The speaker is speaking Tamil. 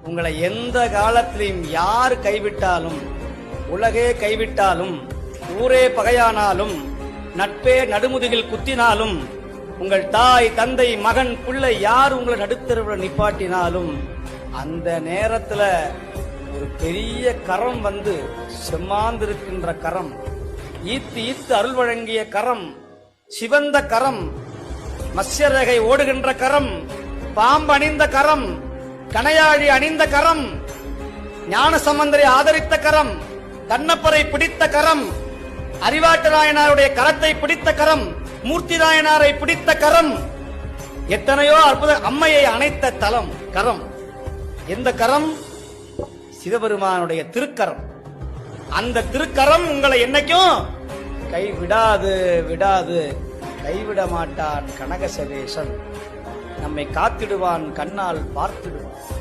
உங்களை எந்த காலத்திலையும் யார் கைவிட்டாலும், உலகே கைவிட்டாலும், ஊரே பகையானாலும், நட்பே நடுமுதுகில் குத்தினாலும், உங்கள் தாய் தந்தை மகன் பிள்ளை யார் உங்களை நடுத்தருவில் நிப்பாட்டினாலும், அந்த நேரத்துல ஒரு பெரிய கரம் வந்து செம்மாந்திருக்கின்ற கரம், ஈத்து ஈத்து அருள் வழங்கிய கரம், சிவந்த கரம், மத்ஸ்யரேகை ஓடுகின்ற கரம், பாம்பு அணிந்த கரம், கணையாழி அணிந்த கரம், ஞான சம்பந்தரை ஆதரித்த கரம், கண்ணப்பரை பிடித்த கரம், அறிவாட்டு நாயனாருடைய கரத்தை பிடித்த கரம், மூர்த்தி நாயனாரை பிடித்த கரம், எத்தனையோ அற்புத அம்மையை அணைத்த தலம் கரம். எந்த கரம்? சிவபெருமானுடைய திருக்கரம். அந்த திருக்கரம் உங்களை என்னைக்கும் கைவிடாது, விடாது, கைவிட மாட்டான் கனகசவேசன். நம்மை காத்திடுவான், கண்ணால் பார்த்திடுவான்.